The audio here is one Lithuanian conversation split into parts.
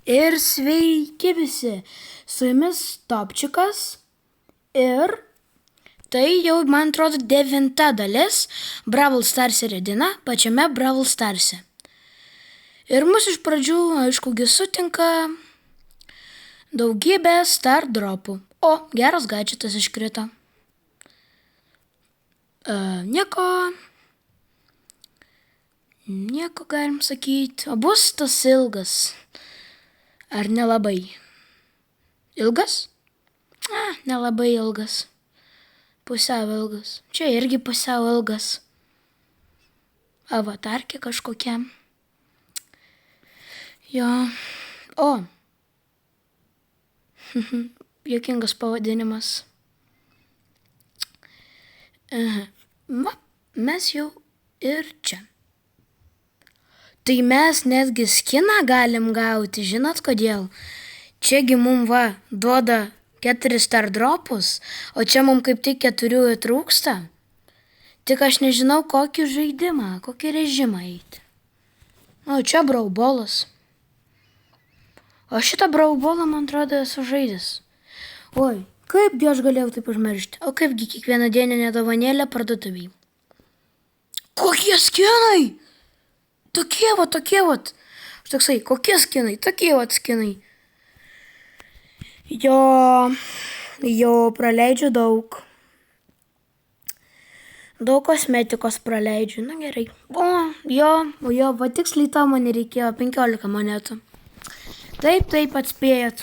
Ir sveiki visi, su jumis Topčikas ir tai jau, man atrodo, 9 dalis Brawl Starse Redina pačiame Brawl Starse. Ir mus iš pradžių, aišku, sutinka daugybė Star Dropų. O, geras gadžetas iškrito. Nieko galim sakyti. O bus tas ilgas. Ar nelabai? Ilgas? Nelabai ilgas. Pusiau ilgas. Čia irgi pusiau ilgas. Avatarkė kažkokia. Jo. O. Juokingas pavadinimas. Mes jau ir čia. Tai mes netgi skiną galim gauti, žinot kodėl? Čiagi mum duoda 4 Star Dropus, o čia mum kaip tik 4 trūksta. Tik aš nežinau, kokį žaidimą, kokį režimą eiti. O čia Brawl Ballas. O šitą Brawl Ballą, man atrodo, esu žaidęs. Oi, kaipgi aš galėjau taip užmiršti? O kaipgi kiekvieną dieninę dovanėlę parduotuvėj? Kokie skinai? Tokie vat. Aš toksai, kokie skinai? Tokie vat skinai. Jo, praleidžiu daug. Daug kosmetikos praleidžiu. Na gerai. Va tiksliai to man reikėjo 15 monetų. Taip, atspėjot.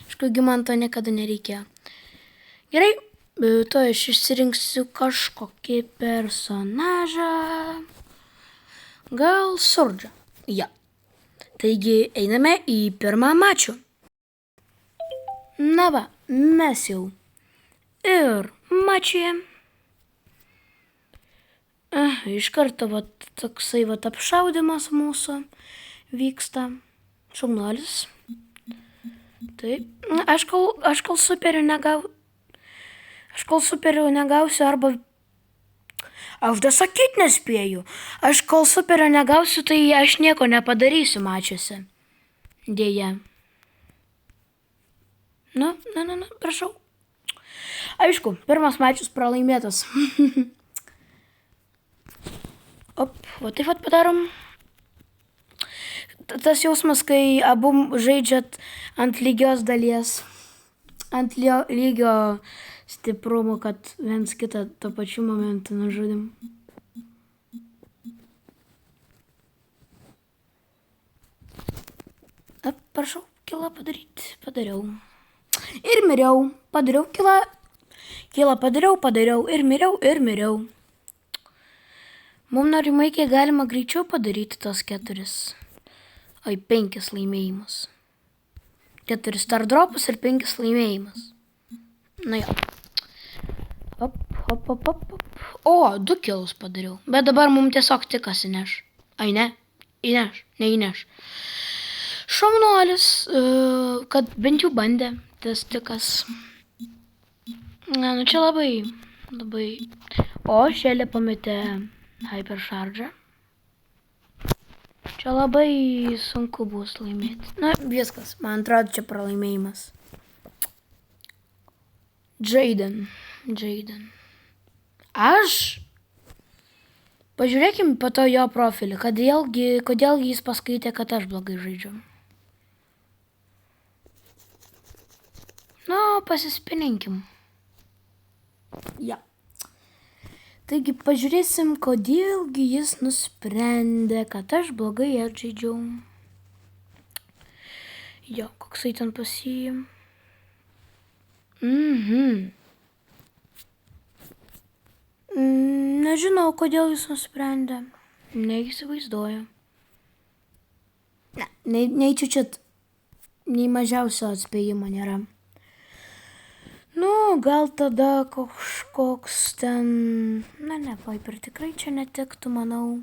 Iškaugi man to niekada nereikėjo. Gerai, to aš išsirinksiu kažkokį personažą. Gal Surdžą. Ja. Taigi einame į pirmą mačą. Na va, mes jau ir mačėje. Iš karto toksai apšaudymas mūsų vyksta. Šaunuolis. Taip. Aš kol superių negausiu arba... Aš sakyt nespėju. Aš kol superio negausiu, tai aš nieko nepadarysiu mačiuose. Dėja. Nu, prašau. Aišku, pirmas mačius pralaimėtas. Va taip padarom. Tas jausmas, kai abu žaidžiat ant lygios dalies. Ant lygio stiprumo, kad viens kitą tuo pačiu momentu nužudėm. Prašau, kilą padaryti. Padariau. Ir miriau. Padariau kilą. Kilą padariau ir miriau. Mums norimai, kiek galima greičiau padaryti tos 4. 5 laimėjimus. 4 Star Dropus ir 5 laimėjimus. Na jo. Hop. O, 2 kilus padariau. Bet dabar mums tiesiog tikas įneš. Ai ne? Neįneš. Šaunuolis, kad bent jau bandė tas tikas. Nu čia labai. O, šėlė pametė Hypercharge. Čia labai sunku bus laimėti. Na, viskas. Man atrodo, čia pralaimėjimas. Jaden. Aš? Pažiūrėkim po to jo profilį. Kodėl jis paskaitė, kad aš blogai žaidžiu. Nu, pasispininkim. Ja. Taigi pažiūrėsim, kodėlgi jis nusprendė, kad aš blogai žaidžiau. Jo, koksai ten pasijim. Nežinau, kodėl jis nusprendė. Neįsivaizduoju. Nei čiučiut, nei mažiausio atspėjimo nėra. Nu, gal tada kažkoks ten... Ne, Viper tikrai čia netiktų, manau.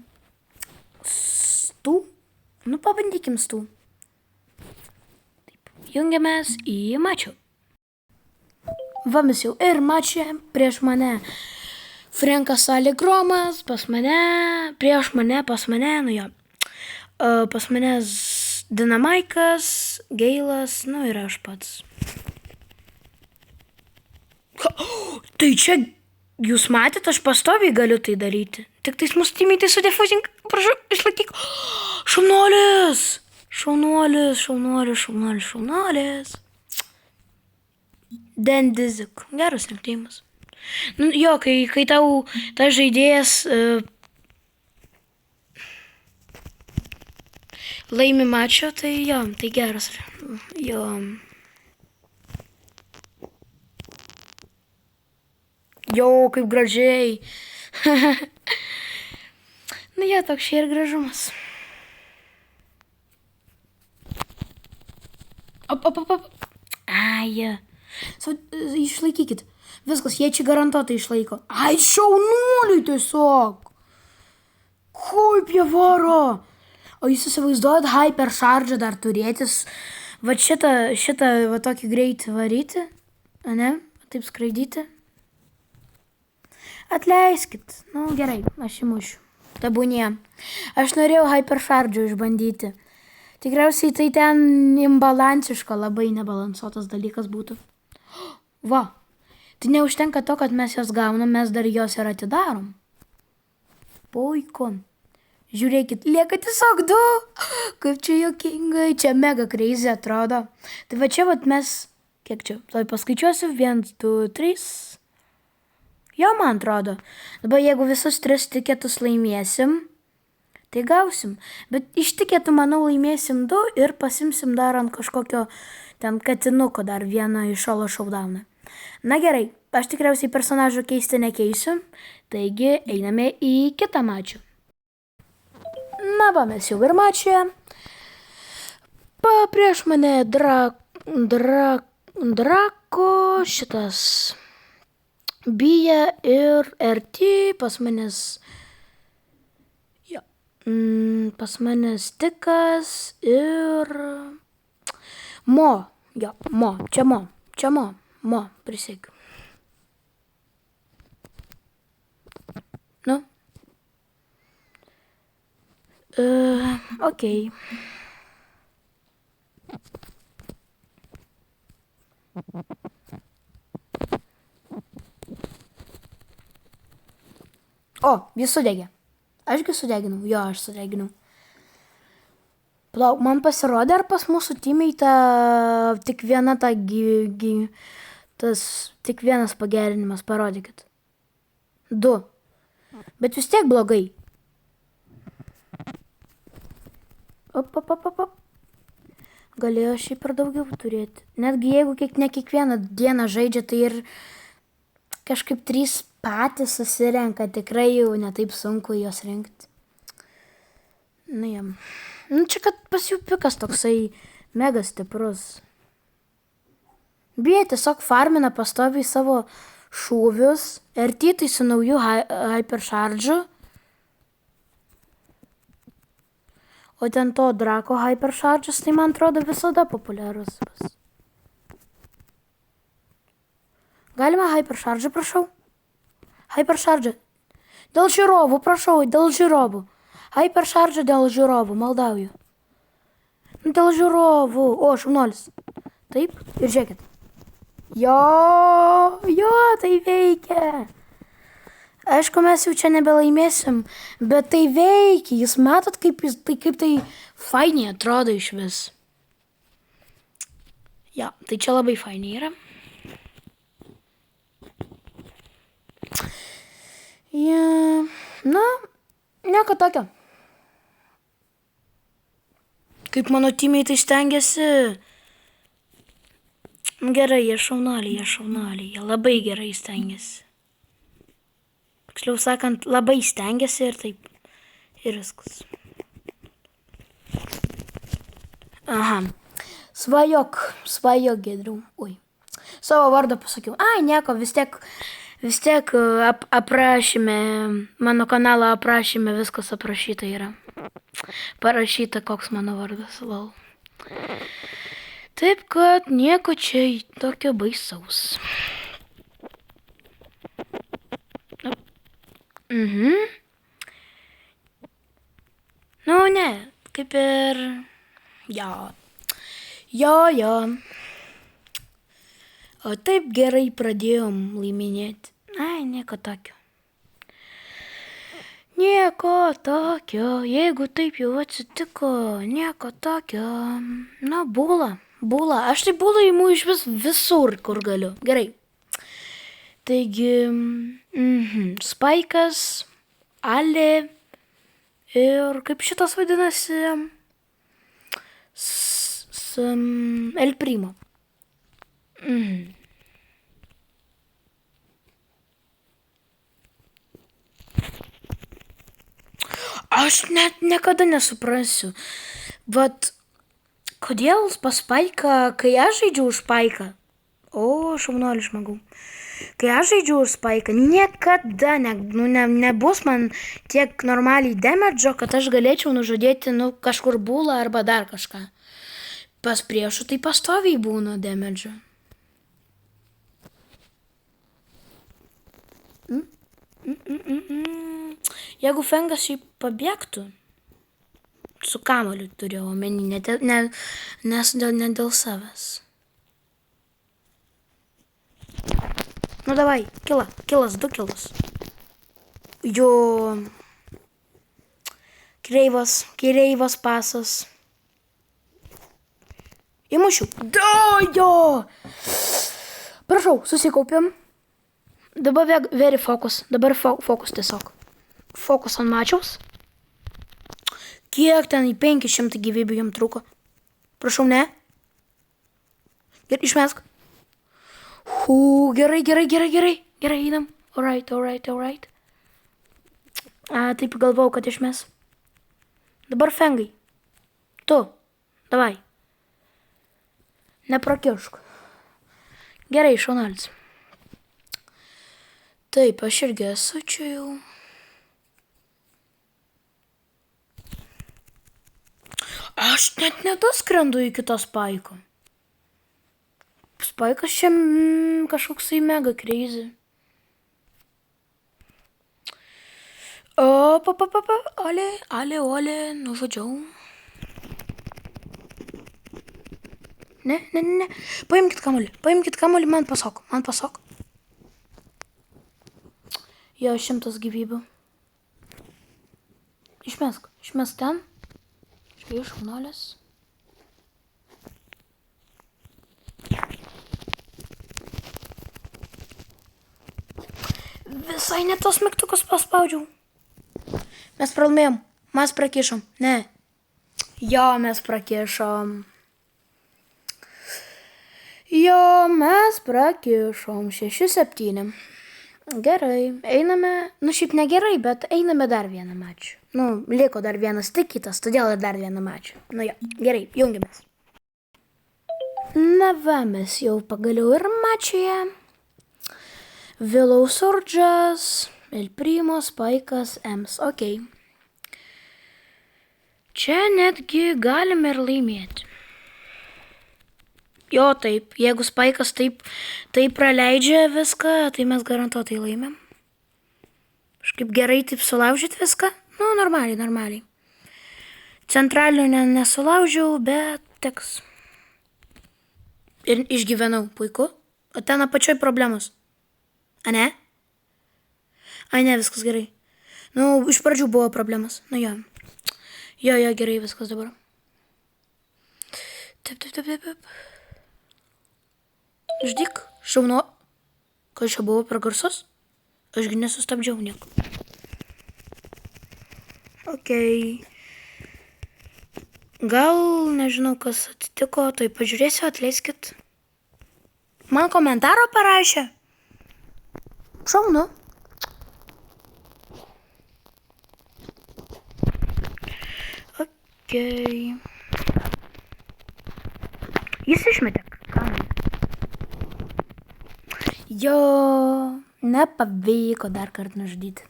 Stu? Nu, pabandykim Stu. Taip, jungiamės į mačą. Va, mes jau ir mačė prieš mane. Frankas Aligromas, prieš mane, nu jo. Pas mane Dinamaikas, Geilas, nu ir aš pats. Tai čia, jūs matėte, aš pastoviai galiu tai daryti. Tik tais mus timyti su defuzink, prašau, išlaikyk. Šaunuolis! Šaunuolis, šaunuolis, šaunuolis, šaunuolis. Dendizik, geras rinkimas. Nu, jo, kai tau tas žaidėjas laimi mačą, tai jo, tai geras. Jo. Jo, kaip gražiai. Nu, jo, toks čia ir gražumas. Op. Ai, išlaikykit. Viskas, jie čia garantuotai išlaiko. Ai, šaunuoliai tiesiog. Kaip jie varo. O jūs įsivaizduojat hypercharge dar turėtis. Va šitą va tokį greitį varyti. Ne? Taip skraidyti. Atleiskit. Nu, gerai, aš įmušiu. Tebūnie. Aš norėjau hypercharge išbandyti. Tikriausiai tai ten imbalansiška, labai nebalansuotas dalykas būtų. Va, tai neužtenka to, kad mes jas gaunam, mes dar jos ir atidarom. Puiku. Žiūrėkit, lieka tiesiog 2. Kaip čia juokingai, čia mega crazy atrodo. Tai va čia vat mes, kiek čia, tai paskaičiuosiu, 1, 2, 3. Jo, man atrodo. Dabar jeigu visus 3 tiketus laimėsim, tai gausim. Bet iš tiketų, manau, laimėsim 2 ir pasimsim dar ant kažkokio ten katinuko dar vieną iš Solo Showdowną. Na gerai, aš tikriausiai personažo keisti nekeisiu, taigi einame į kitą mačą. Na va, mes jau ir mačia. Prieš mane Drako, šitas Bija ir RT, pas manęs Tikas ir Mo. Jo, Mo, čia Mo, prisiekiu. Nu. Okei. O, jis sudegė. Ašgi sudeginau? Jo, aš sudeginau. Plauk, man pasirodė, ar pas mūsų teammate'ą tik viena tik vienas pagerinimas, parodykit. 2. Bet vis tiek blogai. Op. Galėjo šiaip per daugiau turėti. Netgi jeigu ne kiekvieną dieną žaidžia, tai ir kažkaip 3 patys susirenka, tikrai jau netaip sunku juos rinkti. Nu, jam. Nu, čia kad pas jų pikas toksai mega stiprus. Bija tiesiog farmina pastoviai savo šūvius, RT tai su nauju hypercharge'u. O ten to Drako hypercharge'as, tai man atrodo visada populiarus. Galima hypercharge'ą, prašau? Hypercharge'ą. Dėl žiūrovų, prašau, dėl žiūrovų. Hypercharge'ą dėl žiūrovų, maldauju. Dėl žiūrovų. O, šaunuolis. Taip, ir žiūrėkit. Jo, tai veikia. Aišku, mes jau čia nebelaimėsim, bet tai veikia. Jūs matot, kaip tai fainiai atrodo iš vis. Ja, tai čia labai fainiai yra. Ja, na, nieko tokio. Kaip mano teammate'ai stengiasi. Gerai, jie šaunuoliai, jie labai gerai stengiasi. Tiksliau sakant, labai stengiasi ir taip. Ir viskas. Aha. Svajok, Giedriau. Oi. Savo vardą pasakiau. Ai, nieko, vis tiek aprašyme, mano kanalo aprašyme viskas aprašyta yra. Parašyta, koks mano vardas, lol. Taip, kad nieko čia tokio baisaus. Nu, ne, kaip ir Jo. Jo. O taip gerai pradėjom laiminėti. Ai, nieko tokio. Nieko tokio, jeigu taip jau atsitiko, nieko tokio. Na, būla. Aš tai būlą imu iš visur, kur galiu. Gerai. Taigi, Spaikas, Ale ir kaip šitas vadinasi, El Primo. Aš net niekada nesuprasiu. Vat, kodėl pas Spaiką, kai aš žaidžiu už Spaiką, šaunuolį žmogau, kai aš žaidžiu už Spaiką, niekada nebus man tiek normaliai demedžo, kad aš galėčiau nužudėti, kažkur būlą arba dar kažką. Pas priešų tai pastoviai būna demedžo. Jeigu Fengas jį pabėgtų, su kamoliu turėjau omeny, ne dėl savęs. Nu davai, kilas, 2 kilas. Jo, kreivas pasas. Įmušiu. Jo! Prašau, susikaupiam. Dabar very fokus. Dabar fokus tiesiog. Fokus ant mačiaus. Kiek ten į 500 gyvybių jam trūko? Prašau, ne? Išmesk. Gerai. Gerai, einam. Alright. Taip galvau, kad išmes. Dabar Fengai. Tu. Davai. Neprakišk. Gerai, šaunuolis. Taip, aš irgi esu čia jau. Aš net nedaskrendu iki to Spaiko. Spaikas čia kažkoksai mega crazy. Ole, nužudžiau. Ne. Paimkit kamuolį, man pasok. Jo, 100 gyvybių. Išmesk ten. Štai šaunuolis. Visai ne tos mygtukus paspaudžiau. Mes pralaimėjom. Mes prakišom. Ne. Jo, mes prakišom. 6-7. Gerai, einame, šiaip negerai, bet einame dar vieną mačą. Liko dar vienas, tik kitas, todėl ir dar vieną mačą. Gerai, jungiamės. Na va, mes jau pagaliau ir mačioje. Willow Surge'as, El Primo, Spaikas, Ems, okei. Čia netgi galime ir laimėti. Jo, taip, jeigu Spaikas taip praleidžia viską, tai mes garantuotai laimėm. Kažkaip gerai taip sulaužyt viską. Normaliai. Centralinių nesulaužiau, bet teks. Ir išgyvenau, puiku. O ten apačioj problemos. A ne? Ai ne, viskas gerai. Iš pradžių buvo problemos. Jo, gerai viskas dabar. Taip. Ždik, šauno. Kas čia buvo per garsus? Ašgi nesustabdžiau nieko. Okei. Gal nežinau, kas atsitiko, tai pažiūrėsiu, atleiskit. Man komentaro parašė. Šaunu. Okei. Jis išmetė. Jo, nepavyko dar kartą nužudyti.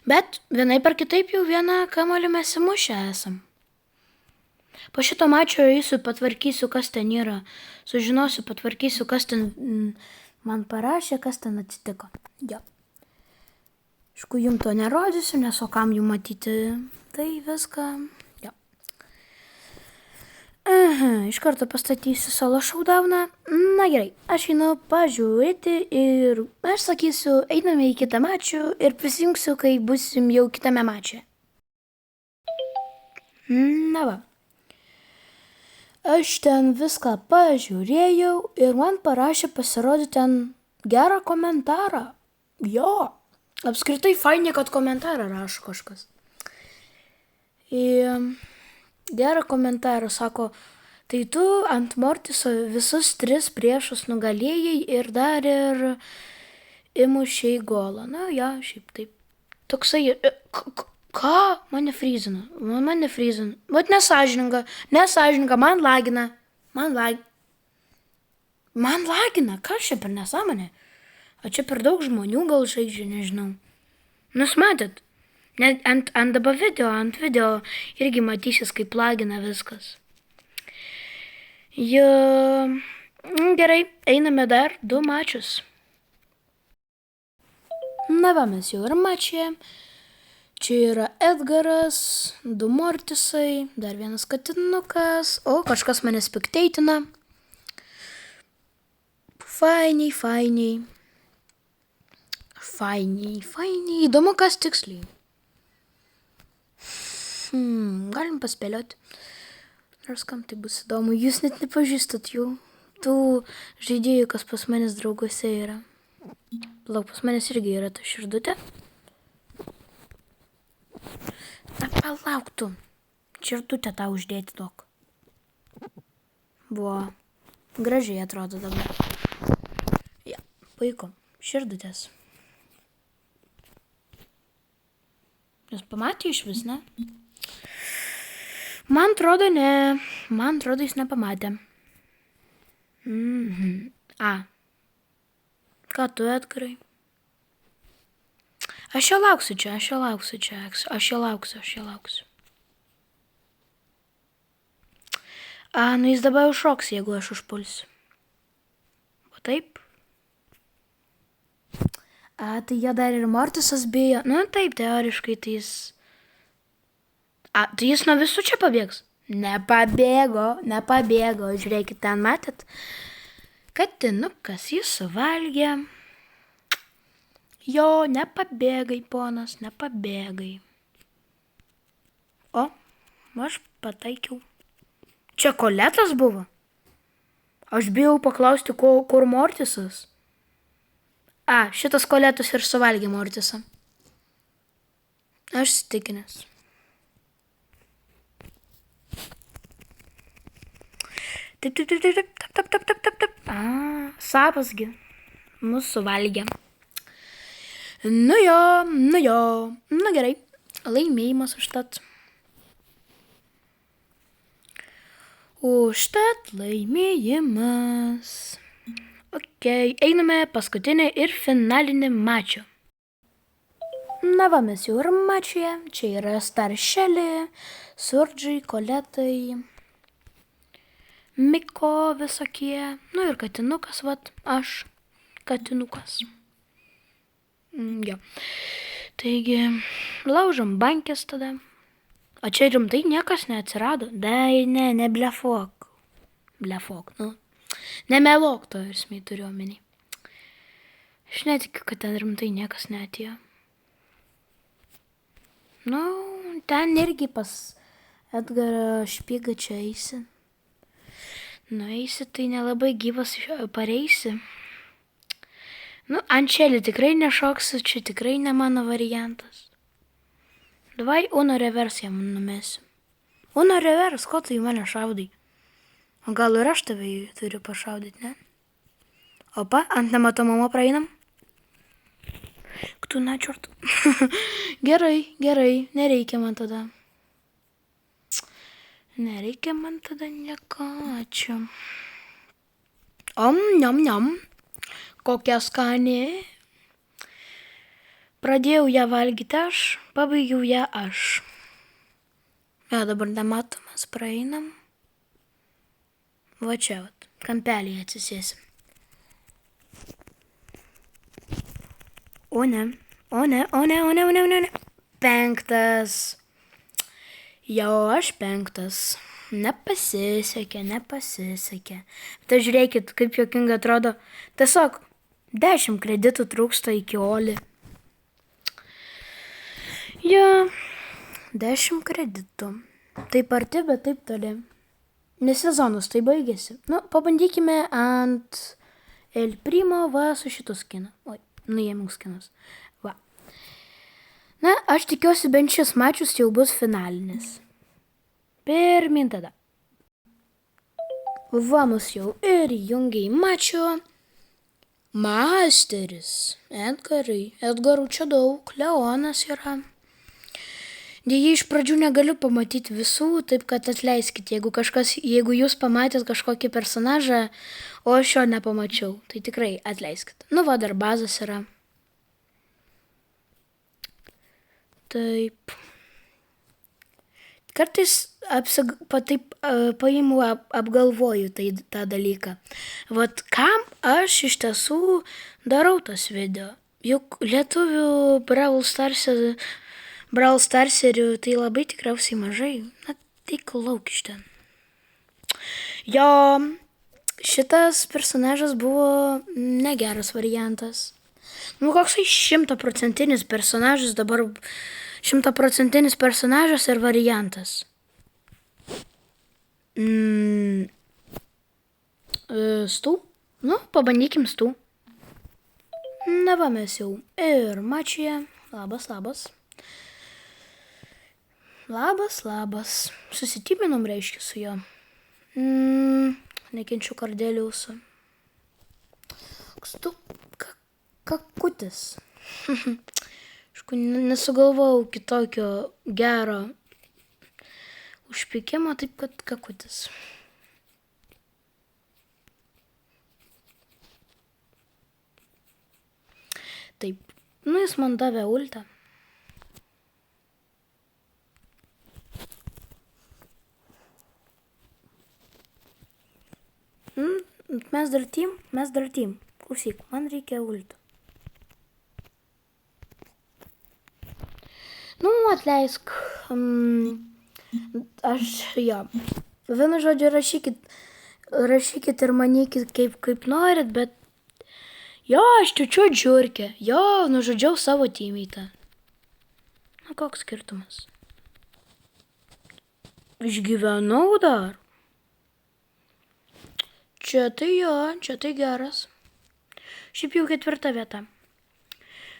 Bet vienaip ar kitaip jau vieną kamuolį mes įmušę esam. Po šito mačo eisiu, patvarkysiu, kas ten yra. Sužinosiu, patvarkysiu, kas ten man parašė, kas ten atsitiko. Jo. Aišku, jums to nerodysiu, nes o kam jums matyti, tai viską. Jo. Iš karto pastatysiu solo showdowną. Na gerai, aš einu pažiūrėti ir aš sakysiu, einame į kitą mačių ir prisijungsiu, kai busim jau kitame mače. Na va. Aš ten viską pažiūrėjau ir man parašė pasirodyti ten gerą komentarą. Jo, apskritai fainai, kad komentarą rašo kažkas. Gerą komentarą sako, tai tu ant Mortiso visus 3 priešus nugalėjai ir dar ir įmušei golą. Na, ja, šiaip taip. Toksai, ką? Mane fryzina. Vat nesąžininga, man lagina. Man lagina, kas čia per nesąmonė? O čia per daug žmonių gal žaidžia, nežinau. Jūs matėt? Net ant dabar video irgi matysis, kaip lagina viskas. Gerai, einame dar 2 mačius. Na va, mes jau yra mačė. Čia yra Edgaras, 2 Mortisai, dar 1 katinukas, o kažkas mane spekteitina. Fainiai. Įdomu, kas tiksliai. Galim paspėlioti. Nors kam tai bus įdomu. Jūs net nepažįstat jų. Tų žaidėjų, kas pas manęs drauguose yra. Lauk, pas manęs irgi yra ta širdutė. Na, palauk tu. Širdutę tau uždėti daug. Buvo. Gražiai atrodo dabar. Ja, puiku. Širdutės. Jūs pamatė iš vis, ne? Man atrodo, ne. Man atrodo, jis nepamatė. Ką tu, Edgarai? Aš jo lauksiu čia. Aš jo lauksiu. Nu jis dabar užšoks, jeigu aš užpulsiu. O taip? Tai jo dar ir Mortisas bijo. Nu taip, teoriškai tai jis... Tai jis nuo visų čia pabėgs? Nepabėgo. Žiūrėkit, ten matėt? Katinukas jis suvalgė. Jo, nepabėgai, ponas, nepabėgai. O, aš pataikiau. Čia Koletas buvo? Aš bijau paklausti, kur Mortisas. Šitas Koletas ir suvalgė Mortisą. Aš įsitikinęs. Taip. Sapasgi. Mūsų suvalgė. Nu jo. Nu gerai. Laimėjimas užtat. Laimėjimas. Okay, einame paskutinį ir finalinį mačą. Na va, mes jau ir mačioje. Čia yra Staršelė, Surdžiai, Koletai, Miko visokie. Nu ir katinukas, vat, aš. Katinukas. Jo. Taigi, laužom bankės tada. O čia rimtai niekas neatsirado. Ne blefok. Nu. Nemelok, to esmė turiu omeny. Aš netikiu, kad ten rimtai niekas neatėjo. Nu, ten irgi pas Edgarą Špygą čia eisi. Nu, eisi, tai nelabai gyvas pareisi. Nu, Ančelį tikrai nešoksiu, čia tikrai ne mano variantas. Davai Uno revers jam numesiu. Uno revers, ko tu į mane šaudai? O gal ir aš tave turiu pašaudyti, ne? Opa, ant nematomumo praeinam. Tu načort. Gerai, nereikia man tada. Nieko, ačiū. Niam. Kokia skani. Pradėjau ją valgyti aš, pabaigiau ją aš. Ja, dabar nematomas praeinam. Va čia, kampelėje atsisėsim. O ne. 5. Jau aš 5. nepasisekė. Tai žiūrėkit, kaip juokingai atrodo. Tiesiog 10 kreditų trūksta iki Oli. Jo, 10 kreditų. Taip arti, bet taip toli. Nes sezonas tai baigėsi. Nu, pabandykime ant El Primo va su šitu skinu. Oi, nuėmiau skinus. Va. Na, aš tikiuosi bent šis mačius jau bus finalinis. Pirmin tada. Va mus jau ir jungia į mačio. Masteris. Edgarų čia daug. Leonas yra. Dėja, iš pradžių negaliu pamatyti visų, taip kad atleiskit, jeigu jūs pamatėt kažkokį personažą, o aš jo nepamačiau, tai tikrai atleiskit. Nu va, dar bazas yra. Taip. Kartais paimu apgalvoju tą dalyką. Vat kam aš iš tiesų darau tas video? Juk lietuvių Brawl Starserių tai labai tikriausiai mažai. Na, tai klauk iš ten. Jo, šitas personažas buvo negeras variantas. Nu, koksai 100% personažas dabar 100% personažas ir variantas. Stų? Nu, pabandykim stų. Na va, mes jau ir mačyje. Labas. Susitipinom reiškia su juo. Nekenčiu Kardeliusą. Koks tu kakutis. Aišku, nesugalvojau kitokio gero užpykimo, taip kad kakutis. Taip, nu jis man davė ultą. Mes dar team. Klausyk, man reikia ultų. Nu, atleisk. Vienu žodžiu rašykit ir manykit kaip norit, bet jo, aš čiučiu žiurkę. Jo, nužudžiau savo teammeitą. Na, koks skirtumas? Išgyvenau dar. Čia tai geras. Šiaip jau 4 vieta.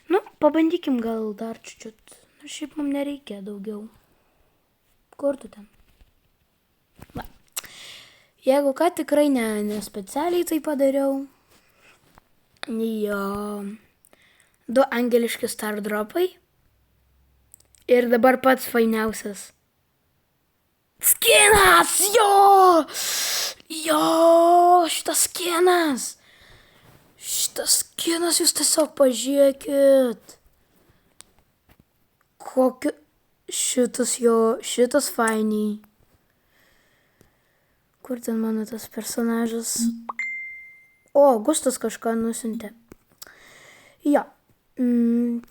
Nu, pabandykim gal dar čiučiut. Nu, šiaip mums nereikia daugiau. Kur tu ten? Va. Jeigu ką, tikrai nespecialiai tai padariau. Jo. 2 angeliški star dropai. Ir dabar pats fainiausias. Skinas! Jo, šitas skinas, jūs tiesiog pažiūrėkit. Šitas fainiai. Kur ten mano tas personažas? O, Gustas kažką nusiuntė. Jo.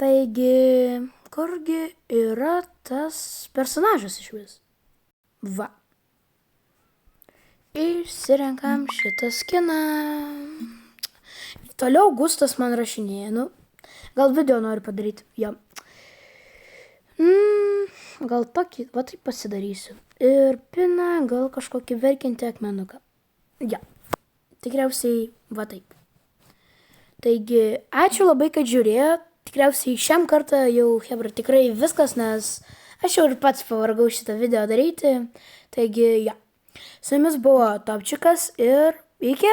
Taigi, kurgi yra tas personažas iš vis? Va. Išsirenkam šitą skiną. Toliau Gustas man rašinėja. Nu, gal video noriu padaryti. Jo. Gal tokį, va taip pasidarysiu. Ir pina gal kažkokį verkiantį akmenuką. Jo. Tikriausiai va taip. Taigi, ačiū labai, kad žiūrėjot. Tikriausiai šiam kartą jau, hebra, tikrai viskas, nes aš jau ir pats pavargau šitą video daryti. Taigi, jo. Su jumis buvo Topčikas ir iki.